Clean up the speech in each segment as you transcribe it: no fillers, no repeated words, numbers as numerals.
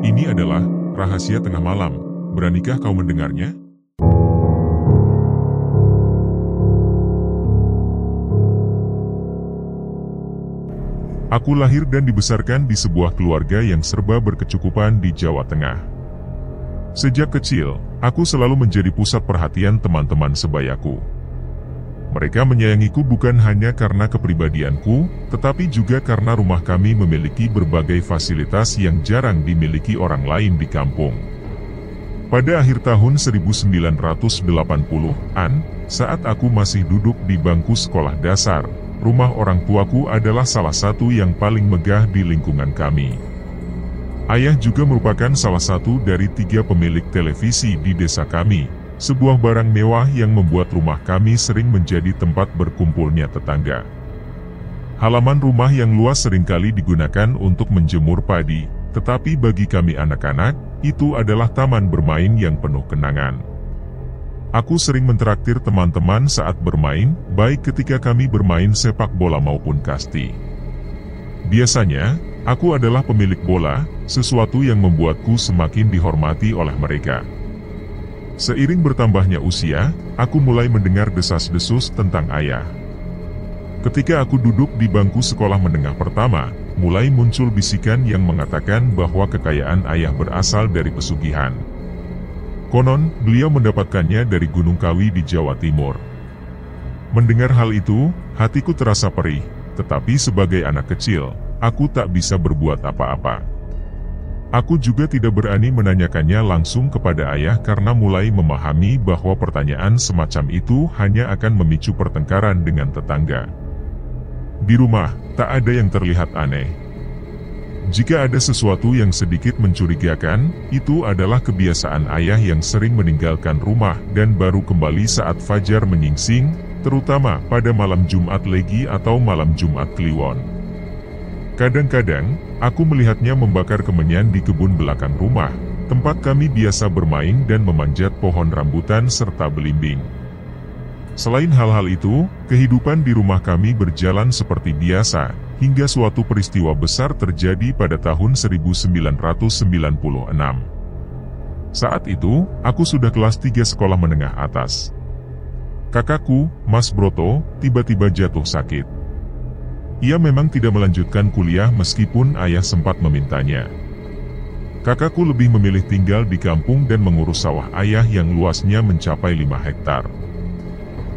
Ini adalah rahasia tengah malam. Beranikah kau mendengarnya? Aku lahir dan dibesarkan di sebuah keluarga yang serba berkecukupan di Jawa Tengah. Sejak kecil, aku selalu menjadi pusat perhatian teman-teman sebayaku. Mereka menyayangiku bukan hanya karena kepribadianku, tetapi juga karena rumah kami memiliki berbagai fasilitas yang jarang dimiliki orang lain di kampung. Pada akhir tahun 1980-an, saat aku masih duduk di bangku sekolah dasar, rumah orang tuaku adalah salah satu yang paling megah di lingkungan kami. Ayah juga merupakan salah satu dari 3 pemilik televisi di desa kami. Sebuah barang mewah yang membuat rumah kami sering menjadi tempat berkumpulnya tetangga. Halaman rumah yang luas seringkali digunakan untuk menjemur padi, tetapi bagi kami anak-anak, itu adalah taman bermain yang penuh kenangan. Aku sering mentraktir teman-teman saat bermain, baik ketika kami bermain sepak bola maupun kasti. Biasanya, aku adalah pemilik bola, sesuatu yang membuatku semakin dihormati oleh mereka. Seiring bertambahnya usia, aku mulai mendengar desas-desus tentang ayah. Ketika aku duduk di bangku sekolah menengah pertama, mulai muncul bisikan yang mengatakan bahwa kekayaan ayah berasal dari pesugihan. Konon, beliau mendapatkannya dari Gunung Kawi di Jawa Timur. Mendengar hal itu, hatiku terasa perih, tetapi sebagai anak kecil, aku tak bisa berbuat apa-apa. Aku juga tidak berani menanyakannya langsung kepada ayah karena mulai memahami bahwa pertanyaan semacam itu hanya akan memicu pertengkaran dengan tetangga. Di rumah, tak ada yang terlihat aneh. Jika ada sesuatu yang sedikit mencurigakan, itu adalah kebiasaan ayah yang sering meninggalkan rumah dan baru kembali saat fajar menyingsing, terutama pada malam Jumat Legi atau malam Jumat Kliwon. Kadang-kadang, aku melihatnya membakar kemenyan di kebun belakang rumah, tempat kami biasa bermain dan memanjat pohon rambutan serta belimbing. Selain hal-hal itu, kehidupan di rumah kami berjalan seperti biasa, hingga suatu peristiwa besar terjadi pada tahun 1996. Saat itu, aku sudah kelas 3 sekolah menengah atas. Kakakku, Mas Broto, tiba-tiba jatuh sakit. Ia memang tidak melanjutkan kuliah meskipun ayah sempat memintanya. Kakakku lebih memilih tinggal di kampung dan mengurus sawah ayah yang luasnya mencapai 5 hektar.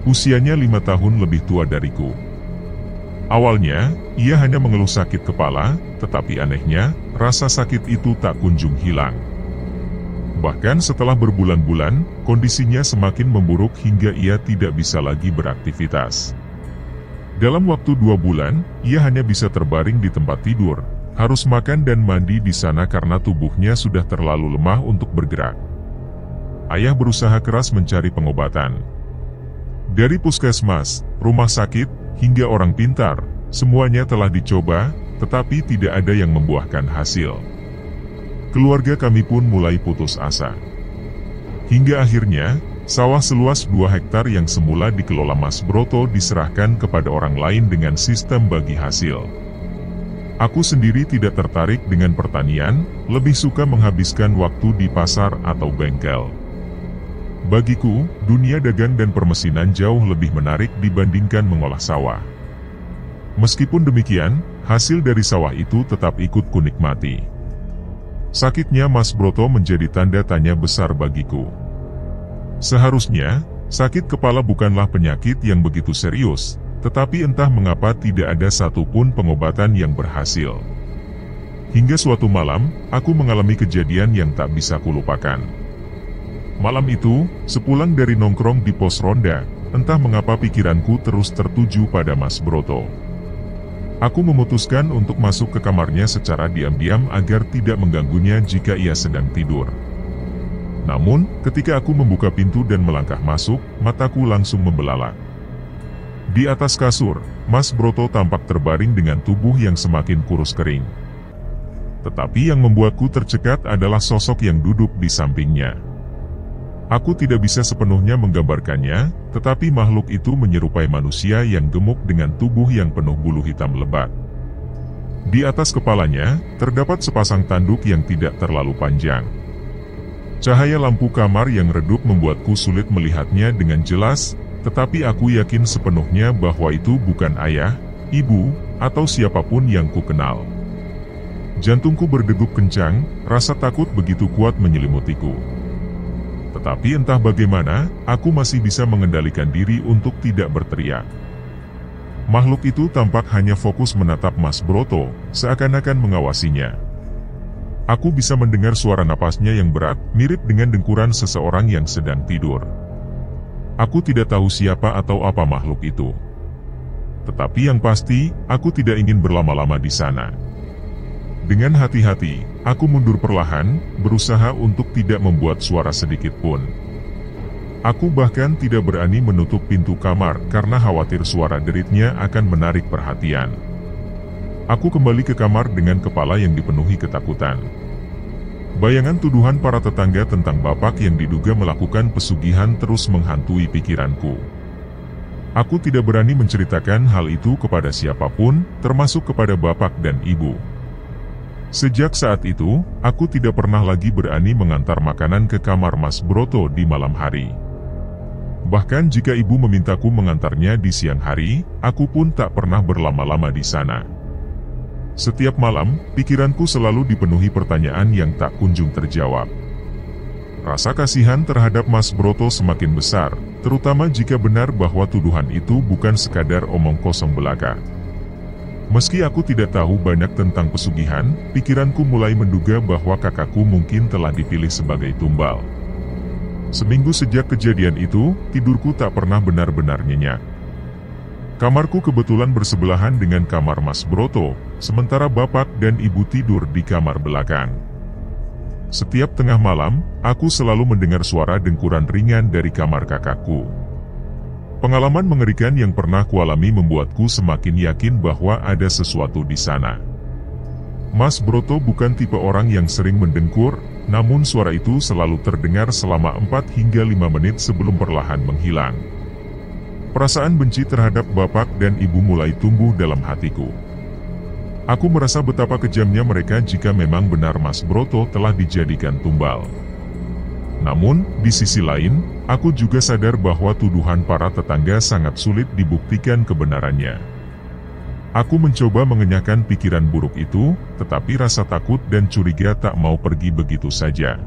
Usianya 5 tahun lebih tua dariku. Awalnya, ia hanya mengeluh sakit kepala, tetapi anehnya, rasa sakit itu tak kunjung hilang. Bahkan setelah berbulan-bulan, kondisinya semakin memburuk hingga ia tidak bisa lagi beraktivitas. Dalam waktu 2 bulan, ia hanya bisa terbaring di tempat tidur, harus makan dan mandi di sana karena tubuhnya sudah terlalu lemah untuk bergerak. Ayah berusaha keras mencari pengobatan. Dari puskesmas, rumah sakit, hingga orang pintar, semuanya telah dicoba, tetapi tidak ada yang membuahkan hasil. Keluarga kami pun mulai putus asa. Hingga akhirnya, sawah seluas 2 hektar yang semula dikelola Mas Broto diserahkan kepada orang lain dengan sistem bagi hasil. Aku sendiri tidak tertarik dengan pertanian, lebih suka menghabiskan waktu di pasar atau bengkel. Bagiku, dunia dagang dan permesinan jauh lebih menarik dibandingkan mengolah sawah. Meskipun demikian, hasil dari sawah itu tetap ikut kunikmati. Sakitnya Mas Broto menjadi tanda tanya besar bagiku. Seharusnya, sakit kepala bukanlah penyakit yang begitu serius, tetapi entah mengapa tidak ada satupun pengobatan yang berhasil. Hingga suatu malam, aku mengalami kejadian yang tak bisa kulupakan. Malam itu, sepulang dari nongkrong di pos ronda, entah mengapa pikiranku terus tertuju pada Mas Broto. Aku memutuskan untuk masuk ke kamarnya secara diam-diam agar tidak mengganggunya jika ia sedang tidur. Namun, ketika aku membuka pintu dan melangkah masuk, mataku langsung membelalak. Di atas kasur, Mas Broto tampak terbaring dengan tubuh yang semakin kurus kering. Tetapi yang membuatku tercekat adalah sosok yang duduk di sampingnya. Aku tidak bisa sepenuhnya menggambarkannya, tetapi makhluk itu menyerupai manusia yang gemuk dengan tubuh yang penuh bulu hitam lebat. Di atas kepalanya, terdapat sepasang tanduk yang tidak terlalu panjang. Cahaya lampu kamar yang redup membuatku sulit melihatnya dengan jelas, tetapi aku yakin sepenuhnya bahwa itu bukan ayah, ibu, atau siapapun yang ku kenal. Jantungku berdegup kencang, rasa takut begitu kuat menyelimutiku. Tetapi entah bagaimana, aku masih bisa mengendalikan diri untuk tidak berteriak. Makhluk itu tampak hanya fokus menatap Mas Broto, seakan-akan mengawasinya. Aku bisa mendengar suara napasnya yang berat, mirip dengan dengkuran seseorang yang sedang tidur. Aku tidak tahu siapa atau apa makhluk itu. Tetapi yang pasti, aku tidak ingin berlama-lama di sana. Dengan hati-hati, aku mundur perlahan, berusaha untuk tidak membuat suara sedikit pun. Aku bahkan tidak berani menutup pintu kamar karena khawatir suara deritnya akan menarik perhatian. Aku kembali ke kamar dengan kepala yang dipenuhi ketakutan. Bayangan tuduhan para tetangga tentang bapak yang diduga melakukan pesugihan terus menghantui pikiranku. Aku tidak berani menceritakan hal itu kepada siapapun, termasuk kepada bapak dan ibu. Sejak saat itu, aku tidak pernah lagi berani mengantar makanan ke kamar Mas Broto di malam hari. Bahkan jika ibu memintaku mengantarnya di siang hari, aku pun tak pernah berlama-lama di sana. Setiap malam, pikiranku selalu dipenuhi pertanyaan yang tak kunjung terjawab. Rasa kasihan terhadap Mas Broto semakin besar, terutama jika benar bahwa tuduhan itu bukan sekadar omong kosong belaka. Meski aku tidak tahu banyak tentang pesugihan, pikiranku mulai menduga bahwa kakakku mungkin telah dipilih sebagai tumbal. Seminggu sejak kejadian itu, tidurku tak pernah benar-benar nyenyak. Kamarku kebetulan bersebelahan dengan kamar Mas Broto, sementara bapak dan ibu tidur di kamar belakang. Setiap tengah malam, aku selalu mendengar suara dengkuran ringan dari kamar kakakku. Pengalaman mengerikan yang pernah kualami membuatku semakin yakin bahwa ada sesuatu di sana. Mas Broto bukan tipe orang yang sering mendengkur, namun suara itu selalu terdengar selama 4 hingga 5 menit sebelum perlahan menghilang. Perasaan benci terhadap bapak dan ibu mulai tumbuh dalam hatiku. Aku merasa betapa kejamnya mereka jika memang benar Mas Broto telah dijadikan tumbal. Namun, di sisi lain, aku juga sadar bahwa tuduhan para tetangga sangat sulit dibuktikan kebenarannya. Aku mencoba mengenyahkan pikiran buruk itu, tetapi rasa takut dan curiga tak mau pergi begitu saja.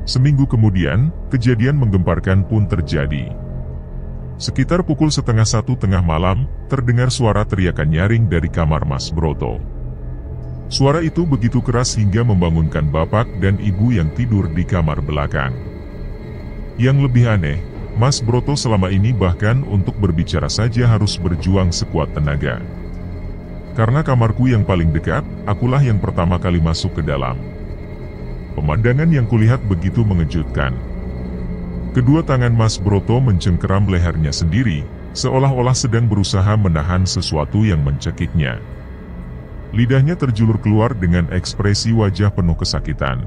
Seminggu kemudian, kejadian menggemparkan pun terjadi. Sekitar pukul 12:30 tengah malam, terdengar suara teriakan nyaring dari kamar Mas Broto. Suara itu begitu keras hingga membangunkan bapak dan ibu yang tidur di kamar belakang. Yang lebih aneh, Mas Broto selama ini bahkan untuk berbicara saja harus berjuang sekuat tenaga. Karena kamarku yang paling dekat, akulah yang pertama kali masuk ke dalam. Pemandangan yang kulihat begitu mengejutkan. Kedua tangan Mas Broto mencengkeram lehernya sendiri, seolah-olah sedang berusaha menahan sesuatu yang mencekiknya. Lidahnya terjulur keluar dengan ekspresi wajah penuh kesakitan.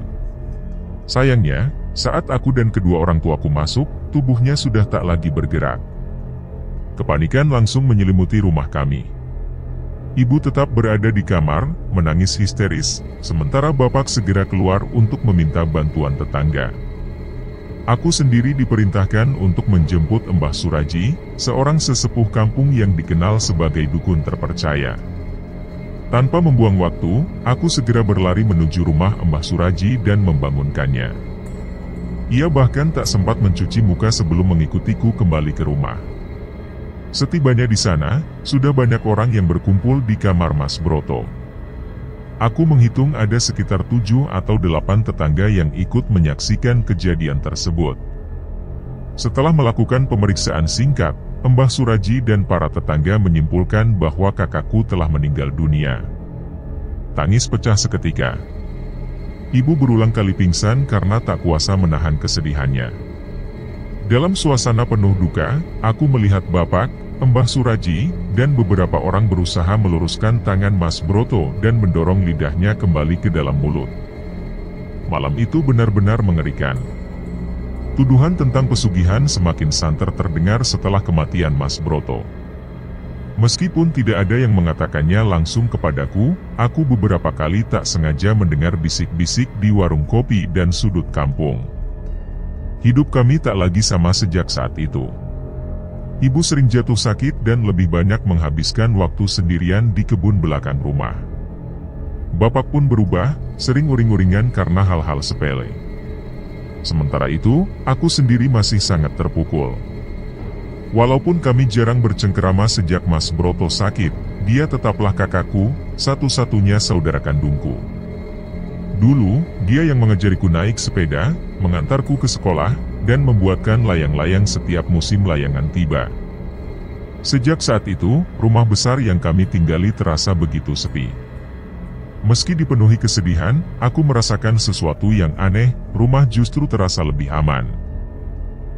Sayangnya, saat aku dan kedua orang tuaku masuk, tubuhnya sudah tak lagi bergerak. Kepanikan langsung menyelimuti rumah kami. Ibu tetap berada di kamar, menangis histeris, sementara bapak segera keluar untuk meminta bantuan tetangga. Aku sendiri diperintahkan untuk menjemput Mbah Suraji, seorang sesepuh kampung yang dikenal sebagai dukun terpercaya. Tanpa membuang waktu, aku segera berlari menuju rumah Mbah Suraji dan membangunkannya. Ia bahkan tak sempat mencuci muka sebelum mengikutiku kembali ke rumah. Setibanya di sana, sudah banyak orang yang berkumpul di kamar Mas Broto. Aku menghitung ada sekitar 7 atau 8 tetangga yang ikut menyaksikan kejadian tersebut. Setelah melakukan pemeriksaan singkat, Mbah Suraji dan para tetangga menyimpulkan bahwa kakakku telah meninggal dunia. Tangis pecah seketika. Ibu berulang kali pingsan karena tak kuasa menahan kesedihannya. Dalam suasana penuh duka, aku melihat bapak, Mbah Suraji, dan beberapa orang berusaha meluruskan tangan Mas Broto dan mendorong lidahnya kembali ke dalam mulut. Malam itu benar-benar mengerikan. Tuduhan tentang pesugihan semakin santer terdengar setelah kematian Mas Broto. Meskipun tidak ada yang mengatakannya langsung kepadaku, aku beberapa kali tak sengaja mendengar bisik-bisik di warung kopi dan sudut kampung. Hidup kami tak lagi sama sejak saat itu. Ibu sering jatuh sakit dan lebih banyak menghabiskan waktu sendirian di kebun belakang rumah. Bapak pun berubah, sering uring-uringan karena hal-hal sepele. Sementara itu, aku sendiri masih sangat terpukul. Walaupun kami jarang bercengkerama sejak Mas Broto sakit, dia tetaplah kakakku, satu-satunya saudara kandungku. Dulu, dia yang mengajariku naik sepeda, mengantarku ke sekolah, dan membuatkan layang-layang setiap musim layangan tiba. Sejak saat itu, rumah besar yang kami tinggali terasa begitu sepi. Meski dipenuhi kesedihan, aku merasakan sesuatu yang aneh, rumah justru terasa lebih aman.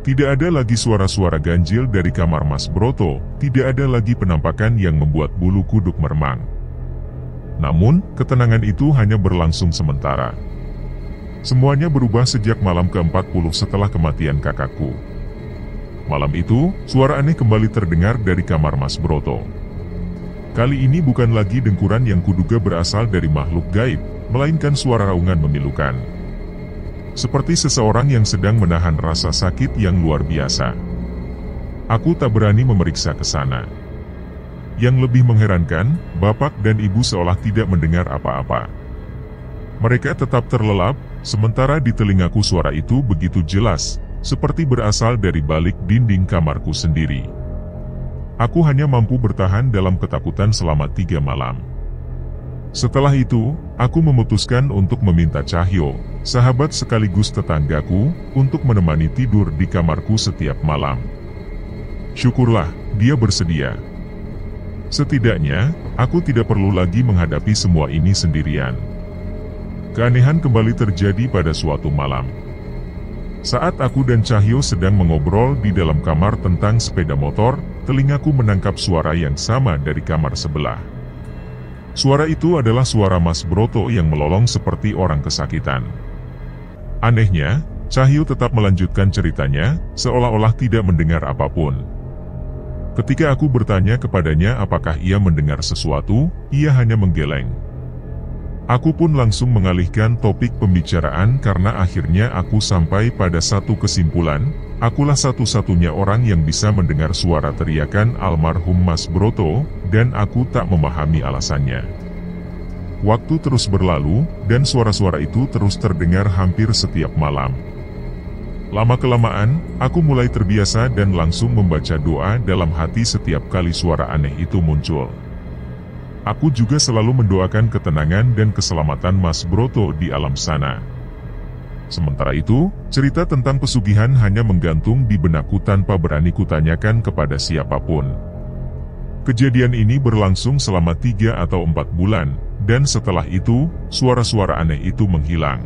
Tidak ada lagi suara-suara ganjil dari kamar Mas Broto, tidak ada lagi penampakan yang membuat bulu kuduk meremang. Namun, ketenangan itu hanya berlangsung sementara. Semuanya berubah sejak malam ke-40 setelah kematian kakakku. Malam itu, suara aneh kembali terdengar dari kamar Mas Broto. Kali ini bukan lagi dengkuran yang kuduga berasal dari makhluk gaib, melainkan suara raungan memilukan. Seperti seseorang yang sedang menahan rasa sakit yang luar biasa. Aku tak berani memeriksa ke sana. Yang lebih mengherankan, bapak dan ibu seolah tidak mendengar apa-apa. Mereka tetap terlelap, sementara di telingaku suara itu begitu jelas, seperti berasal dari balik dinding kamarku sendiri. Aku hanya mampu bertahan dalam ketakutan selama 3 malam. Setelah itu, aku memutuskan untuk meminta Cahyo, sahabat sekaligus tetanggaku, untuk menemani tidur di kamarku setiap malam. Syukurlah, dia bersedia. Setidaknya, aku tidak perlu lagi menghadapi semua ini sendirian. Keanehan kembali terjadi pada suatu malam. Saat aku dan Cahyo sedang mengobrol di dalam kamar tentang sepeda motor, telingaku menangkap suara yang sama dari kamar sebelah. Suara itu adalah suara Mas Broto yang melolong seperti orang kesakitan. Anehnya, Cahyo tetap melanjutkan ceritanya, seolah-olah tidak mendengar apapun. Ketika aku bertanya kepadanya apakah ia mendengar sesuatu, ia hanya menggeleng. Aku pun langsung mengalihkan topik pembicaraan karena akhirnya aku sampai pada satu kesimpulan, akulah satu-satunya orang yang bisa mendengar suara teriakan almarhum Mas Broto, dan aku tak memahami alasannya. Waktu terus berlalu, dan suara-suara itu terus terdengar hampir setiap malam. Lama-kelamaan, aku mulai terbiasa dan langsung membaca doa dalam hati setiap kali suara aneh itu muncul. Aku juga selalu mendoakan ketenangan dan keselamatan Mas Broto di alam sana. Sementara itu, cerita tentang pesugihan hanya menggantung di benakku tanpa berani kutanyakan kepada siapapun. Kejadian ini berlangsung selama 3 atau 4 bulan, dan setelah itu, suara-suara aneh itu menghilang.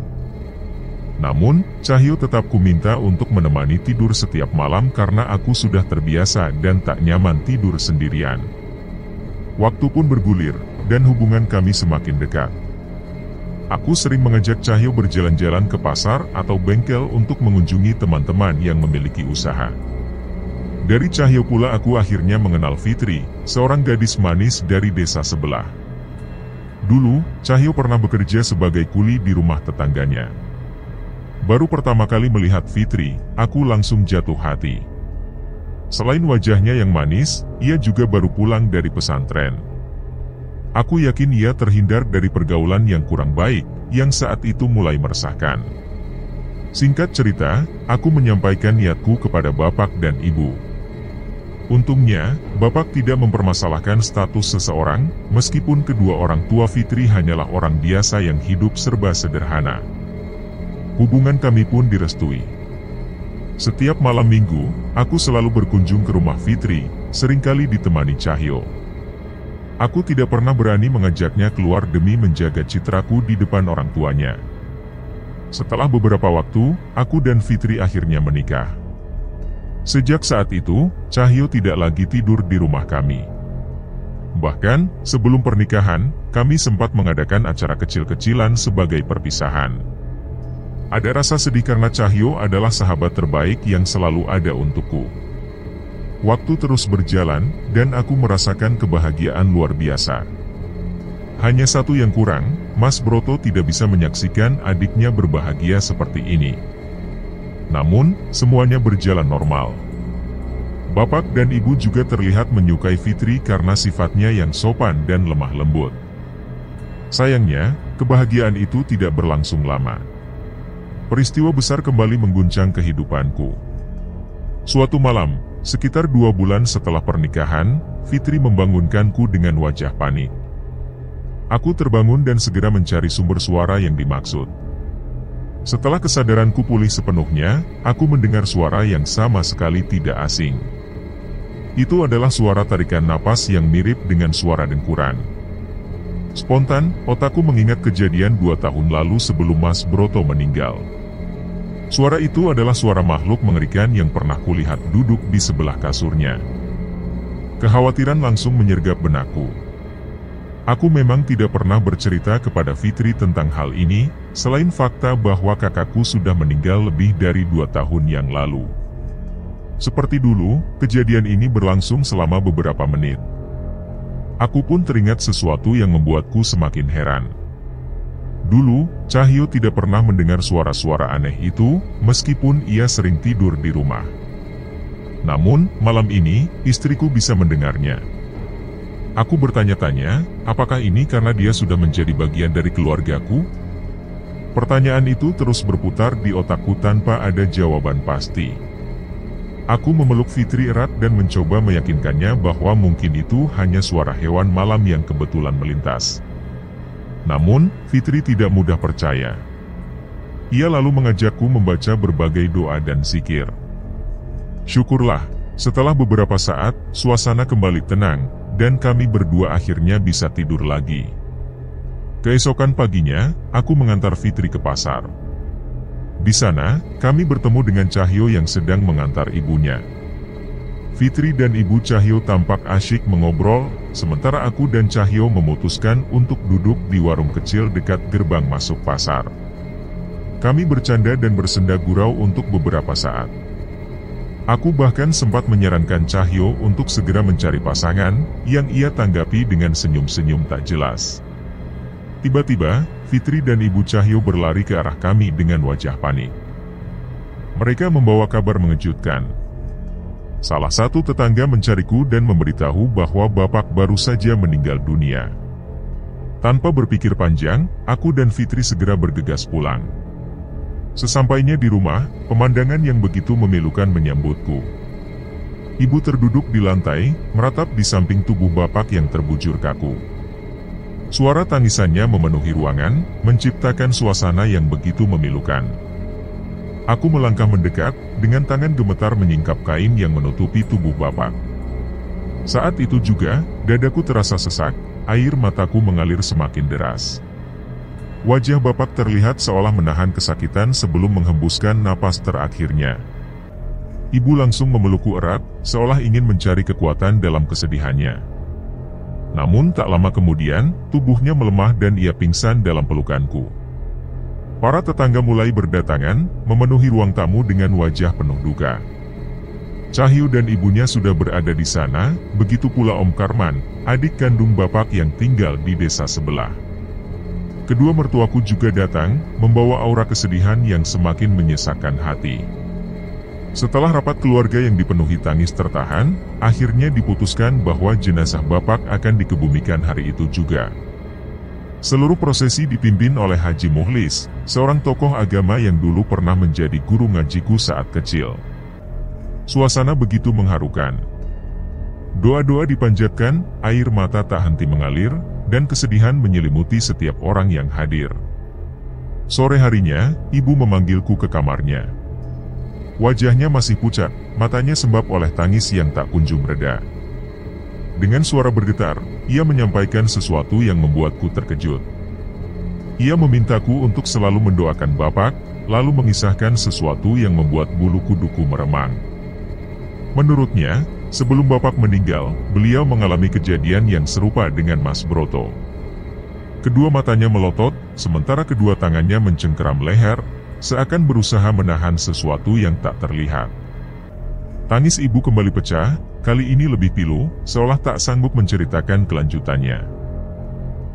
Namun, Cahyo tetap kuminta untuk menemani tidur setiap malam karena aku sudah terbiasa dan tak nyaman tidur sendirian. Waktu pun bergulir, dan hubungan kami semakin dekat. Aku sering mengajak Cahyo berjalan-jalan ke pasar atau bengkel untuk mengunjungi teman-teman yang memiliki usaha. Dari Cahyo pula aku akhirnya mengenal Fitri, seorang gadis manis dari desa sebelah. Dulu, Cahyo pernah bekerja sebagai kuli di rumah tetangganya. Baru pertama kali melihat Fitri, aku langsung jatuh hati. Selain wajahnya yang manis, ia juga baru pulang dari pesantren. Aku yakin ia terhindar dari pergaulan yang kurang baik, yang saat itu mulai meresahkan. Singkat cerita, aku menyampaikan niatku kepada bapak dan ibu. Untungnya, bapak tidak mempermasalahkan status seseorang, meskipun kedua orang tua Fitri hanyalah orang biasa yang hidup serba sederhana. Hubungan kami pun direstui. Setiap malam minggu, aku selalu berkunjung ke rumah Fitri, seringkali ditemani Cahyo. Aku tidak pernah berani mengajaknya keluar demi menjaga citraku di depan orang tuanya. Setelah beberapa waktu, aku dan Fitri akhirnya menikah. Sejak saat itu, Cahyo tidak lagi tidur di rumah kami. Bahkan, sebelum pernikahan, kami sempat mengadakan acara kecil-kecilan sebagai perpisahan. Ada rasa sedih karena Cahyo adalah sahabat terbaik yang selalu ada untukku. waktu terus berjalan, dan aku merasakan kebahagiaan luar biasa. Hanya satu yang kurang, Mas Broto tidak bisa menyaksikan adiknya berbahagia seperti ini. Namun, semuanya berjalan normal. Bapak dan ibu juga terlihat menyukai Fitri karena sifatnya yang sopan dan lemah lembut. Sayangnya, kebahagiaan itu tidak berlangsung lama. Peristiwa besar kembali mengguncang kehidupanku. Suatu malam, sekitar 2 bulan setelah pernikahan, Fitri membangunkanku dengan wajah panik. Aku terbangun dan segera mencari sumber suara yang dimaksud. Setelah kesadaranku pulih sepenuhnya, aku mendengar suara yang sama sekali tidak asing. Itu adalah suara tarikan napas yang mirip dengan suara dengkuran. Spontan, otakku mengingat kejadian 2 tahun lalu sebelum Mas Broto meninggal. Suara itu adalah suara makhluk mengerikan yang pernah kulihat duduk di sebelah kasurnya. Kekhawatiran langsung menyergap benakku. Aku memang tidak pernah bercerita kepada Fitri tentang hal ini, selain fakta bahwa kakakku sudah meninggal lebih dari 2 tahun yang lalu. Seperti dulu, kejadian ini berlangsung selama beberapa menit. Aku pun teringat sesuatu yang membuatku semakin heran. Dulu, Cahyo tidak pernah mendengar suara-suara aneh itu, meskipun ia sering tidur di rumah. Namun, malam ini, istriku bisa mendengarnya. Aku bertanya-tanya, apakah ini karena dia sudah menjadi bagian dari keluargaku? Pertanyaan itu terus berputar di otakku tanpa ada jawaban pasti. Aku memeluk Fitri erat dan mencoba meyakinkannya bahwa mungkin itu hanya suara hewan malam yang kebetulan melintas. Namun, Fitri tidak mudah percaya. Ia lalu mengajakku membaca berbagai doa dan zikir. Syukurlah, setelah beberapa saat, suasana kembali tenang, dan kami berdua akhirnya bisa tidur lagi. Keesokan paginya, aku mengantar Fitri ke pasar. Di sana, kami bertemu dengan Cahyo yang sedang mengantar ibunya. Fitri dan ibu Cahyo tampak asyik mengobrol, sementara aku dan Cahyo memutuskan untuk duduk di warung kecil dekat gerbang masuk pasar. Kami bercanda dan bersenda gurau untuk beberapa saat. Aku bahkan sempat menyarankan Cahyo untuk segera mencari pasangan, yang ia tanggapi dengan senyum-senyum tak jelas. Tiba-tiba, Fitri dan ibu Cahyo berlari ke arah kami dengan wajah panik. Mereka membawa kabar mengejutkan. Salah satu tetangga mencariku dan memberitahu bahwa bapak baru saja meninggal dunia. Tanpa berpikir panjang, aku dan Fitri segera bergegas pulang. Sesampainya di rumah, pemandangan yang begitu memilukan menyambutku. Ibu terduduk di lantai, meratap di samping tubuh bapak yang terbujur kaku. Suara tangisannya memenuhi ruangan, menciptakan suasana yang begitu memilukan. Aku melangkah mendekat, dengan tangan gemetar menyingkap kain yang menutupi tubuh bapak. Saat itu juga, dadaku terasa sesak, air mataku mengalir semakin deras. Wajah bapak terlihat seolah menahan kesakitan sebelum menghembuskan napas terakhirnya. Ibu langsung memelukku erat, seolah ingin mencari kekuatan dalam kesedihannya. Namun tak lama kemudian, tubuhnya melemah dan ia pingsan dalam pelukanku. Para tetangga mulai berdatangan, memenuhi ruang tamu dengan wajah penuh duka. Cahyo dan ibunya sudah berada di sana, begitu pula Om Karman, adik kandung bapak yang tinggal di desa sebelah. Kedua mertuaku juga datang, membawa aura kesedihan yang semakin menyesakkan hati. Setelah rapat keluarga yang dipenuhi tangis tertahan, akhirnya diputuskan bahwa jenazah bapak akan dikebumikan hari itu juga. Seluruh prosesi dipimpin oleh Haji Muhlis, seorang tokoh agama yang dulu pernah menjadi guru ngajiku saat kecil. Suasana begitu mengharukan. Doa-doa dipanjatkan, air mata tak henti mengalir, dan kesedihan menyelimuti setiap orang yang hadir. Sore harinya, ibu memanggilku ke kamarnya. Wajahnya masih pucat, matanya sembab oleh tangis yang tak kunjung reda. Dengan suara bergetar, ia menyampaikan sesuatu yang membuatku terkejut. Ia memintaku untuk selalu mendoakan bapak, lalu mengisahkan sesuatu yang membuat bulu kuduku meremang. Menurutnya, sebelum bapak meninggal, beliau mengalami kejadian yang serupa dengan Mas Broto. Kedua matanya melotot, sementara kedua tangannya mencengkeram leher, seakan berusaha menahan sesuatu yang tak terlihat. Tangis ibu kembali pecah, kali ini lebih pilu, seolah tak sanggup menceritakan kelanjutannya.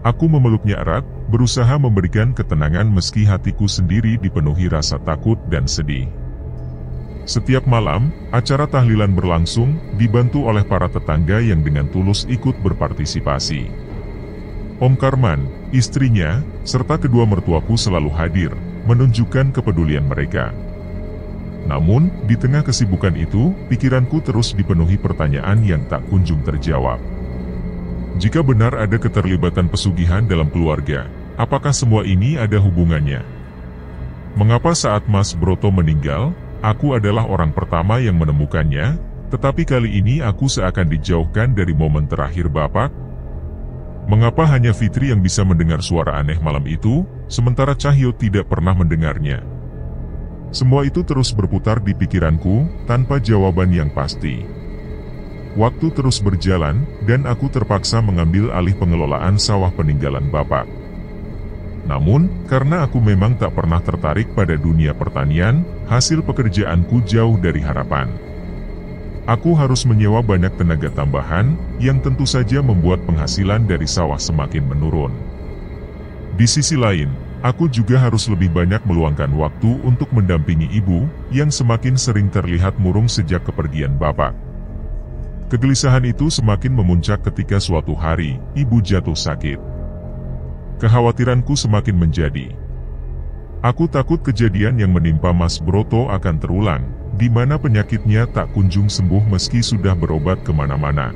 Aku memeluknya erat, berusaha memberikan ketenangan meski hatiku sendiri dipenuhi rasa takut dan sedih. Setiap malam, acara tahlilan berlangsung, dibantu oleh para tetangga yang dengan tulus ikut berpartisipasi. Om Karman, istrinya, serta kedua mertuaku selalu hadir, menunjukkan kepedulian mereka. Namun, di tengah kesibukan itu, pikiranku terus dipenuhi pertanyaan yang tak kunjung terjawab. Jika benar ada keterlibatan pesugihan dalam keluarga, apakah semua ini ada hubungannya? Mengapa saat Mas Broto meninggal, aku adalah orang pertama yang menemukannya, tetapi kali ini aku seakan dijauhkan dari momen terakhir Bapak? Mengapa hanya Fitri yang bisa mendengar suara aneh malam itu, sementara Cahyo tidak pernah mendengarnya? Semua itu terus berputar di pikiranku, tanpa jawaban yang pasti. Waktu terus berjalan, dan aku terpaksa mengambil alih pengelolaan sawah peninggalan Bapak. Namun, karena aku memang tak pernah tertarik pada dunia pertanian, hasil pekerjaanku jauh dari harapan. Aku harus menyewa banyak tenaga tambahan, yang tentu saja membuat penghasilan dari sawah semakin menurun. Di sisi lain, aku juga harus lebih banyak meluangkan waktu untuk mendampingi ibu, yang semakin sering terlihat murung sejak kepergian Bapak. Kegelisahan itu semakin memuncak ketika suatu hari, ibu jatuh sakit. Kekhawatiranku semakin menjadi. Aku takut kejadian yang menimpa Mas Broto akan terulang, di mana penyakitnya tak kunjung sembuh meski sudah berobat kemana-mana.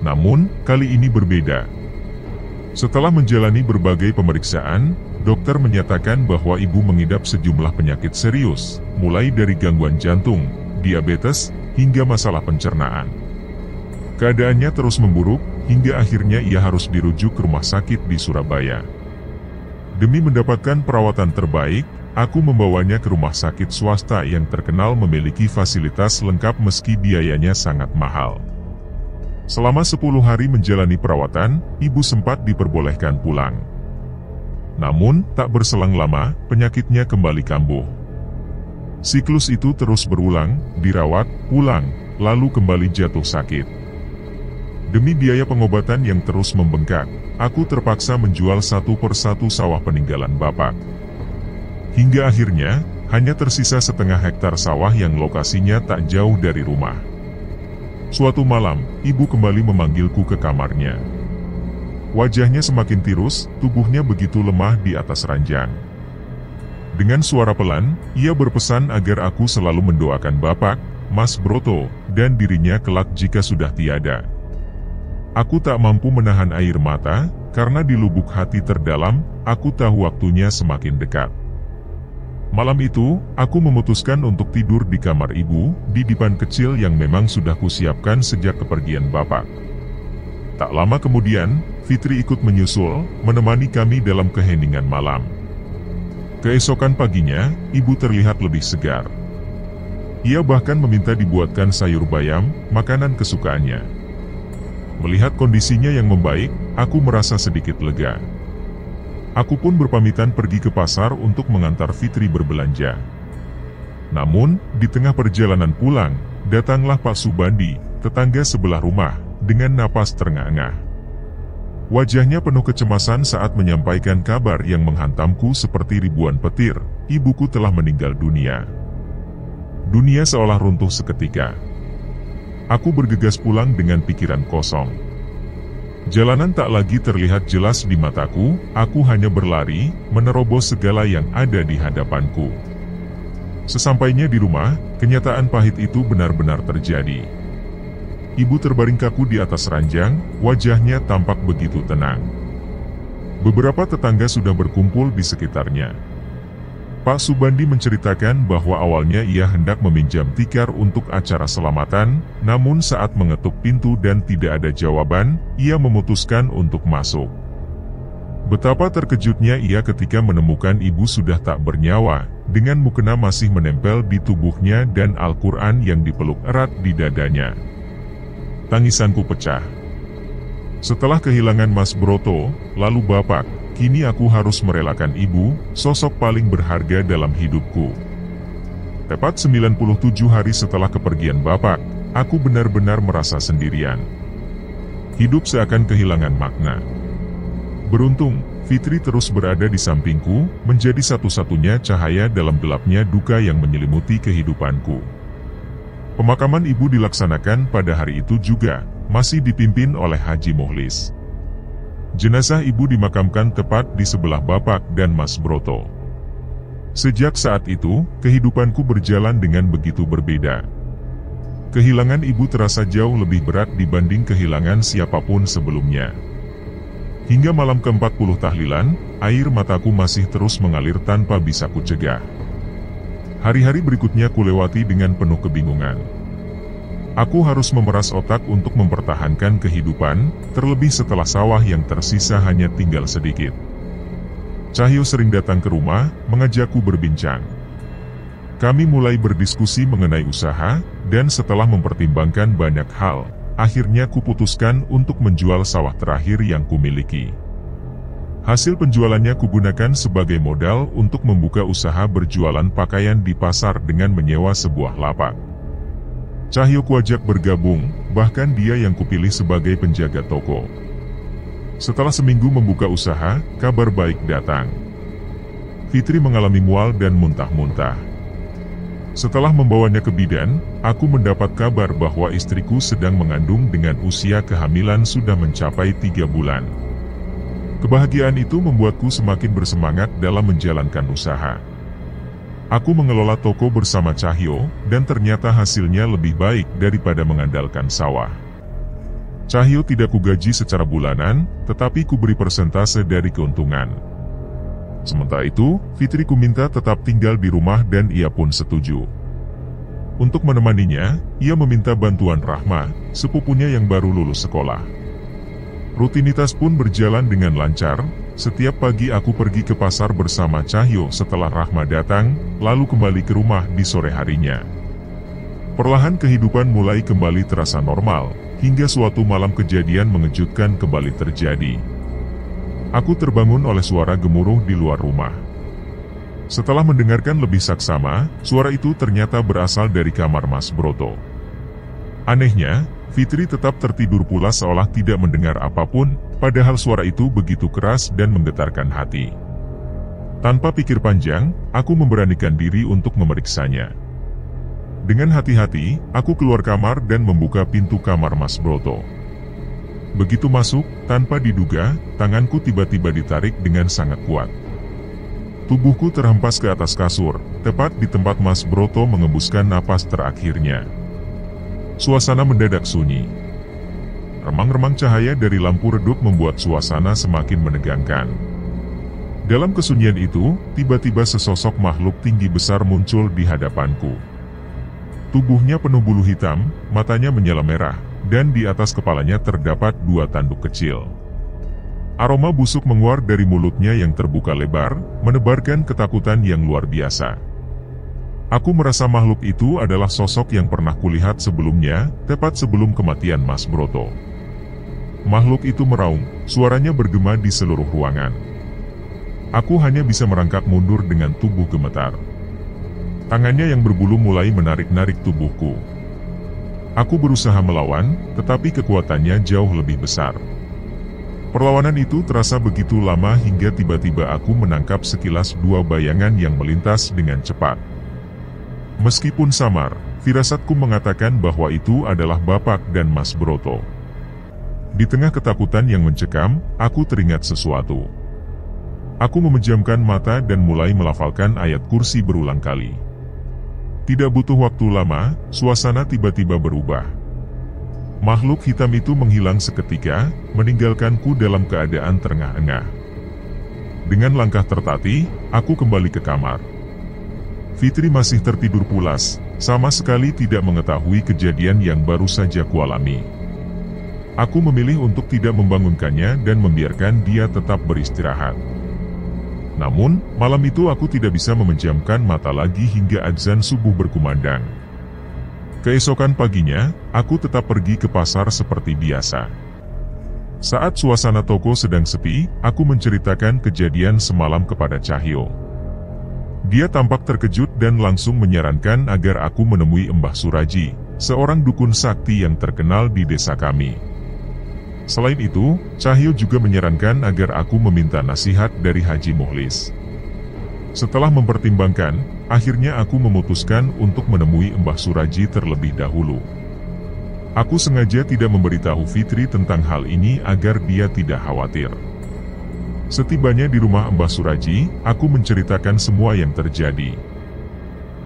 Namun, kali ini berbeda. Setelah menjalani berbagai pemeriksaan, dokter menyatakan bahwa ibu mengidap sejumlah penyakit serius, mulai dari gangguan jantung, diabetes, hingga masalah pencernaan. Keadaannya terus memburuk, hingga akhirnya ia harus dirujuk ke rumah sakit di Surabaya. Demi mendapatkan perawatan terbaik, aku membawanya ke rumah sakit swasta yang terkenal memiliki fasilitas lengkap meski biayanya sangat mahal. Selama 10 hari menjalani perawatan, ibu sempat diperbolehkan pulang. Namun, tak berselang lama, penyakitnya kembali kambuh. Siklus itu terus berulang, dirawat, pulang, lalu kembali jatuh sakit. Demi biaya pengobatan yang terus membengkak, aku terpaksa menjual satu persatu sawah peninggalan Bapak. Hingga akhirnya, hanya tersisa setengah hektar sawah yang lokasinya tak jauh dari rumah. Suatu malam, ibu kembali memanggilku ke kamarnya. Wajahnya semakin tirus, tubuhnya begitu lemah di atas ranjang. Dengan suara pelan, ia berpesan agar aku selalu mendoakan Bapak, Mas Broto, dan dirinya kelak jika sudah tiada. Aku tak mampu menahan air mata, karena di lubuk hati terdalam, aku tahu waktunya semakin dekat. Malam itu, aku memutuskan untuk tidur di kamar ibu, di dipan kecil yang memang sudah kusiapkan sejak kepergian Bapak. Tak lama kemudian, Fitri ikut menyusul, menemani kami dalam keheningan malam. Keesokan paginya, ibu terlihat lebih segar. Ia bahkan meminta dibuatkan sayur bayam, makanan kesukaannya. Melihat kondisinya yang membaik, aku merasa sedikit lega. Aku pun berpamitan pergi ke pasar untuk mengantar Fitri berbelanja. Namun, di tengah perjalanan pulang, datanglah Pak Subandi, tetangga sebelah rumah, dengan napas terengah-engah. Wajahnya penuh kecemasan saat menyampaikan kabar yang menghantamku seperti ribuan petir, ibuku telah meninggal dunia. Dunia seolah runtuh seketika. Aku bergegas pulang dengan pikiran kosong. Jalanan tak lagi terlihat jelas di mataku, aku hanya berlari, menerobos segala yang ada di hadapanku. Sesampainya di rumah, kenyataan pahit itu benar-benar terjadi. Ibu terbaring kaku di atas ranjang, wajahnya tampak begitu tenang. Beberapa tetangga sudah berkumpul di sekitarnya. Pak Subandi menceritakan bahwa awalnya ia hendak meminjam tikar untuk acara selamatan, namun saat mengetuk pintu dan tidak ada jawaban, ia memutuskan untuk masuk. Betapa terkejutnya ia ketika menemukan ibu sudah tak bernyawa, dengan mukena masih menempel di tubuhnya dan Al-Quran yang dipeluk erat di dadanya. Tangisanku pecah. Setelah kehilangan Mas Broto, lalu Bapak, kini aku harus merelakan ibu, sosok paling berharga dalam hidupku. Tepat 97 hari setelah kepergian Bapak, aku benar-benar merasa sendirian. Hidup seakan kehilangan makna. Beruntung, Fitri terus berada di sampingku, menjadi satu-satunya cahaya dalam gelapnya duka yang menyelimuti kehidupanku. Pemakaman ibu dilaksanakan pada hari itu juga, masih dipimpin oleh Haji Mukhlis. Jenazah ibu dimakamkan tepat di sebelah Bapak dan Mas Broto. Sejak saat itu, kehidupanku berjalan dengan begitu berbeda. Kehilangan ibu terasa jauh lebih berat dibanding kehilangan siapapun sebelumnya. Hingga malam ke-40 tahlilan, air mataku masih terus mengalir tanpa bisa kucegah. Hari-hari berikutnya kulewati dengan penuh kebingungan. Aku harus memeras otak untuk mempertahankan kehidupan, terlebih setelah sawah yang tersisa hanya tinggal sedikit. Cahyo sering datang ke rumah, mengajakku berbincang. Kami mulai berdiskusi mengenai usaha, dan setelah mempertimbangkan banyak hal, akhirnya kuputuskan untuk menjual sawah terakhir yang kumiliki. Hasil penjualannya kugunakan sebagai modal untuk membuka usaha berjualan pakaian di pasar dengan menyewa sebuah lapak. Cahyo kuajak bergabung, bahkan dia yang kupilih sebagai penjaga toko. Setelah seminggu membuka usaha, kabar baik datang. Fitri mengalami mual dan muntah-muntah. Setelah membawanya ke bidan, aku mendapat kabar bahwa istriku sedang mengandung dengan usia kehamilan sudah mencapai 3 bulan. Kebahagiaan itu membuatku semakin bersemangat dalam menjalankan usaha. Aku mengelola toko bersama Cahyo, dan ternyata hasilnya lebih baik daripada mengandalkan sawah. Cahyo tidak kugaji secara bulanan, tetapi kuberi persentase dari keuntungan. Sementara itu, Fitri kuminta tetap tinggal di rumah dan ia pun setuju. Untuk menemaninya, ia meminta bantuan Rahma, sepupunya yang baru lulus sekolah. Rutinitas pun berjalan dengan lancar. Setiap pagi aku pergi ke pasar bersama Cahyo setelah Rahma datang, lalu kembali ke rumah di sore harinya. Perlahan kehidupan mulai kembali terasa normal, hingga suatu malam kejadian mengejutkan kembali terjadi. Aku terbangun oleh suara gemuruh di luar rumah. Setelah mendengarkan lebih saksama, suara itu ternyata berasal dari kamar Mas Broto. Anehnya, Fitri tetap tertidur pula seolah tidak mendengar apapun, padahal suara itu begitu keras dan menggetarkan hati. Tanpa pikir panjang, aku memberanikan diri untuk memeriksanya. Dengan hati-hati, aku keluar kamar dan membuka pintu kamar Mas Broto. Begitu masuk, tanpa diduga, tanganku tiba-tiba ditarik dengan sangat kuat. Tubuhku terhempas ke atas kasur, tepat di tempat Mas Broto mengembuskan napas terakhirnya. Suasana mendadak sunyi. Remang-remang cahaya dari lampu redup membuat suasana semakin menegangkan. Dalam kesunyian itu, tiba-tiba sesosok makhluk tinggi besar muncul di hadapanku. Tubuhnya penuh bulu hitam, matanya menyala merah, dan di atas kepalanya terdapat 2 tanduk kecil. Aroma busuk menguar dari mulutnya yang terbuka lebar, menebarkan ketakutan yang luar biasa. Aku merasa makhluk itu adalah sosok yang pernah kulihat sebelumnya, tepat sebelum kematian Mas Broto. Makhluk itu meraung, suaranya bergema di seluruh ruangan. Aku hanya bisa merangkak mundur dengan tubuh gemetar. Tangannya yang berbulu mulai menarik-narik tubuhku. Aku berusaha melawan, tetapi kekuatannya jauh lebih besar. Perlawanan itu terasa begitu lama hingga tiba-tiba aku menangkap sekilas 2 bayangan yang melintas dengan cepat. Meskipun samar, firasatku mengatakan bahwa itu adalah Bapak dan Mas Broto. Di tengah ketakutan yang mencekam, aku teringat sesuatu. Aku memejamkan mata dan mulai melafalkan ayat kursi berulang kali. Tidak butuh waktu lama, suasana tiba-tiba berubah. Makhluk hitam itu menghilang seketika, meninggalkanku dalam keadaan terengah-engah. Dengan langkah tertatih, aku kembali ke kamar. Fitri masih tertidur pulas, sama sekali tidak mengetahui kejadian yang baru saja kualami. Aku memilih untuk tidak membangunkannya dan membiarkan dia tetap beristirahat. Namun, malam itu aku tidak bisa memejamkan mata lagi hingga azan subuh berkumandang. Keesokan paginya, aku tetap pergi ke pasar seperti biasa. Saat suasana toko sedang sepi, aku menceritakan kejadian semalam kepada Cahyo. Dia tampak terkejut dan langsung menyarankan agar aku menemui Mbah Suraji, seorang dukun sakti yang terkenal di desa kami. Selain itu, Cahyo juga menyarankan agar aku meminta nasihat dari Haji Mukhlis. Setelah mempertimbangkan, akhirnya aku memutuskan untuk menemui Mbah Suraji terlebih dahulu. Aku sengaja tidak memberitahu Fitri tentang hal ini agar dia tidak khawatir. Setibanya di rumah Mbah Suraji, aku menceritakan semua yang terjadi.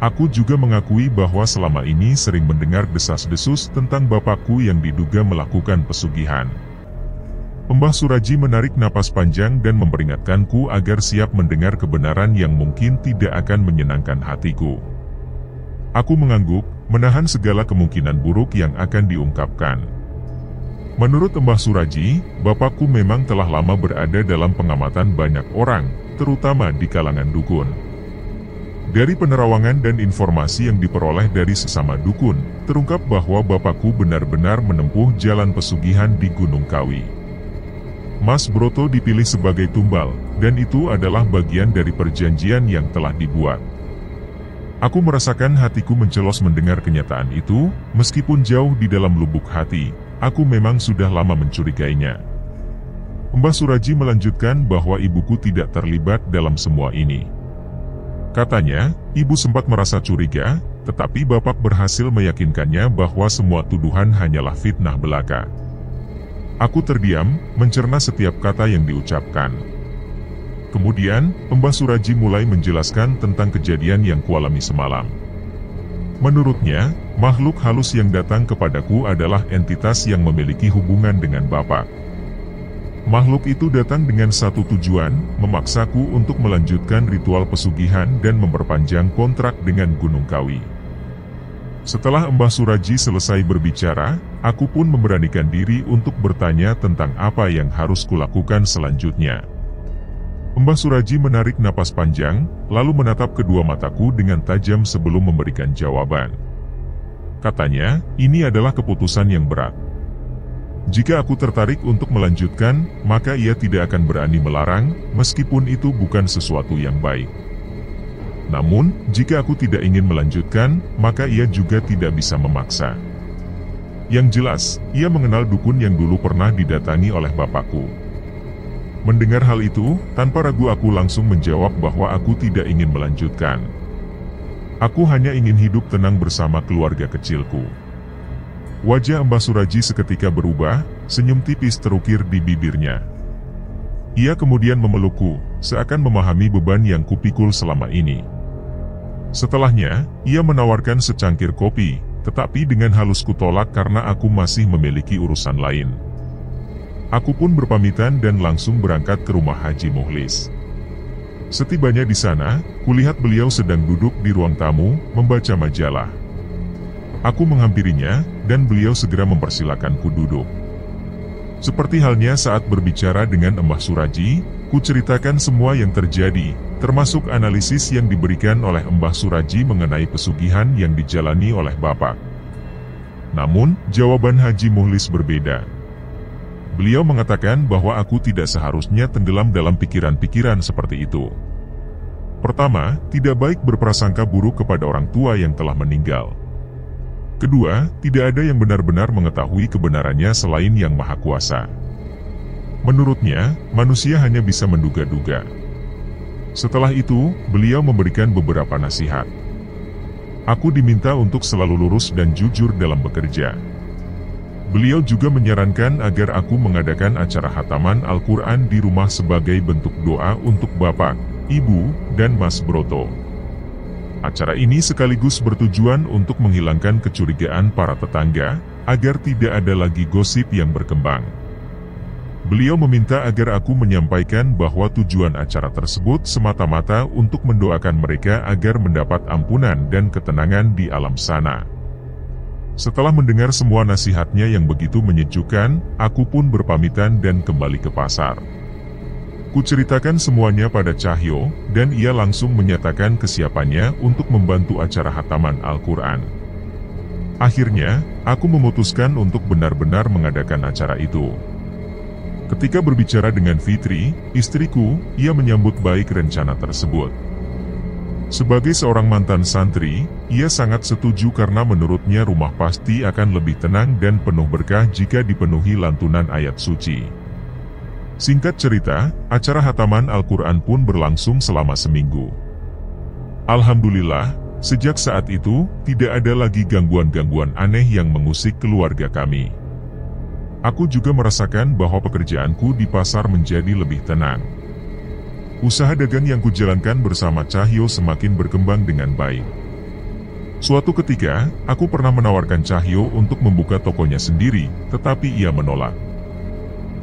Aku juga mengakui bahwa selama ini sering mendengar desas-desus tentang bapakku yang diduga melakukan pesugihan. Mbah Suraji menarik napas panjang dan memperingatkanku agar siap mendengar kebenaran yang mungkin tidak akan menyenangkan hatiku. Aku mengangguk, menahan segala kemungkinan buruk yang akan diungkapkan. Menurut Mbah Suraji, bapakku memang telah lama berada dalam pengamatan banyak orang, terutama di kalangan dukun. Dari penerawangan dan informasi yang diperoleh dari sesama dukun, terungkap bahwa bapakku benar-benar menempuh jalan pesugihan di Gunung Kawi. Mas Broto dipilih sebagai tumbal, dan itu adalah bagian dari perjanjian yang telah dibuat. Aku merasakan hatiku mencelos mendengar kenyataan itu, meskipun jauh di dalam lubuk hati, aku memang sudah lama mencurigainya. Mbah Suraji melanjutkan bahwa ibuku tidak terlibat dalam semua ini. Katanya, ibu sempat merasa curiga, tetapi bapak berhasil meyakinkannya bahwa semua tuduhan hanyalah fitnah belaka. Aku terdiam, mencerna setiap kata yang diucapkan. Kemudian, Mbah Suraji mulai menjelaskan tentang kejadian yang kualami semalam. Menurutnya, makhluk halus yang datang kepadaku adalah entitas yang memiliki hubungan dengan Bapak. Makhluk itu datang dengan satu tujuan, memaksaku untuk melanjutkan ritual pesugihan dan memperpanjang kontrak dengan Gunung Kawi. Setelah Mbah Suraji selesai berbicara, aku pun memberanikan diri untuk bertanya tentang apa yang harus kulakukan selanjutnya. Mbah Suraji menarik napas panjang, lalu menatap kedua mataku dengan tajam sebelum memberikan jawaban. Katanya, ini adalah keputusan yang berat. Jika aku tertarik untuk melanjutkan, maka ia tidak akan berani melarang, meskipun itu bukan sesuatu yang baik. Namun, jika aku tidak ingin melanjutkan, maka ia juga tidak bisa memaksa. Yang jelas, ia mengenal dukun yang dulu pernah didatangi oleh bapakku. Mendengar hal itu, tanpa ragu aku langsung menjawab bahwa aku tidak ingin melanjutkan. Aku hanya ingin hidup tenang bersama keluarga kecilku. Wajah Mbah Suraji seketika berubah, senyum tipis terukir di bibirnya. Ia kemudian memelukku, seakan memahami beban yang kupikul selama ini. Setelahnya, ia menawarkan secangkir kopi, tetapi dengan halus kutolak karena aku masih memiliki urusan lain. Aku pun berpamitan dan langsung berangkat ke rumah Haji Mukhlis. Setibanya di sana, kulihat beliau sedang duduk di ruang tamu, membaca majalah. Aku menghampirinya, dan beliau segera mempersilakanku duduk. Seperti halnya saat berbicara dengan Mbah Suraji, ku ceritakan semua yang terjadi, termasuk analisis yang diberikan oleh Mbah Suraji mengenai pesugihan yang dijalani oleh Bapak. Namun, jawaban Haji Mukhlis berbeda. Beliau mengatakan bahwa aku tidak seharusnya tenggelam dalam pikiran-pikiran seperti itu. Pertama, tidak baik berprasangka buruk kepada orang tua yang telah meninggal. Kedua, tidak ada yang benar-benar mengetahui kebenarannya selain Yang Maha Kuasa. Menurutnya, manusia hanya bisa menduga-duga. Setelah itu, beliau memberikan beberapa nasihat. Aku diminta untuk selalu lurus dan jujur dalam bekerja. Beliau juga menyarankan agar aku mengadakan acara khataman Al-Quran di rumah sebagai bentuk doa untuk Bapak, Ibu, dan Mas Broto. Acara ini sekaligus bertujuan untuk menghilangkan kecurigaan para tetangga, agar tidak ada lagi gosip yang berkembang. Beliau meminta agar aku menyampaikan bahwa tujuan acara tersebut semata-mata untuk mendoakan mereka agar mendapat ampunan dan ketenangan di alam sana. Setelah mendengar semua nasihatnya yang begitu menyejukkan, aku pun berpamitan dan kembali ke pasar. Kuceritakan semuanya pada Cahyo, dan ia langsung menyatakan kesiapannya untuk membantu acara khataman Al-Quran. Akhirnya, aku memutuskan untuk benar-benar mengadakan acara itu. Ketika berbicara dengan Fitri, istriku, ia menyambut baik rencana tersebut. Sebagai seorang mantan santri, ia sangat setuju karena menurutnya rumah pasti akan lebih tenang dan penuh berkah jika dipenuhi lantunan ayat suci. Singkat cerita, acara hataman Al-Quran pun berlangsung selama seminggu. Alhamdulillah, sejak saat itu, tidak ada lagi gangguan-gangguan aneh yang mengusik keluarga kami. Aku juga merasakan bahwa pekerjaanku di pasar menjadi lebih tenang. Usaha dagang yang kujalankan bersama Cahyo semakin berkembang dengan baik. Suatu ketika, aku pernah menawarkan Cahyo untuk membuka tokonya sendiri, tetapi ia menolak.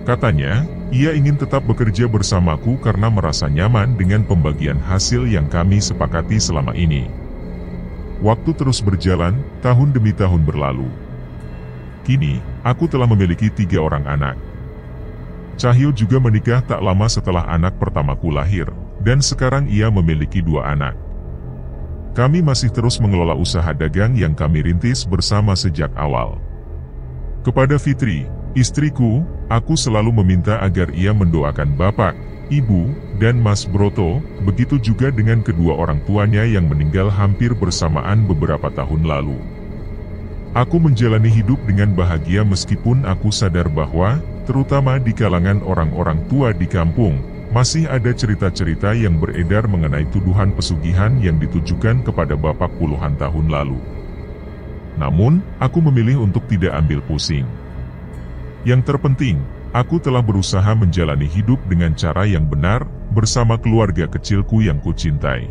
Katanya, ia ingin tetap bekerja bersamaku karena merasa nyaman dengan pembagian hasil yang kami sepakati selama ini. Waktu terus berjalan, tahun demi tahun berlalu. Kini, aku telah memiliki 3 orang anak. Cahyo juga menikah tak lama setelah anak pertamaku lahir, dan sekarang ia memiliki 2 anak. Kami masih terus mengelola usaha dagang yang kami rintis bersama sejak awal. Kepada Fitri, istriku, aku selalu meminta agar ia mendoakan bapak, ibu, dan Mas Broto, begitu juga dengan kedua orang tuanya yang meninggal hampir bersamaan beberapa tahun lalu. Aku menjalani hidup dengan bahagia meskipun aku sadar bahwa, terutama di kalangan orang-orang tua di kampung, masih ada cerita-cerita yang beredar mengenai tuduhan pesugihan yang ditujukan kepada bapak puluhan tahun lalu. Namun, aku memilih untuk tidak ambil pusing. Yang terpenting, aku telah berusaha menjalani hidup dengan cara yang benar, bersama keluarga kecilku yang kucintai.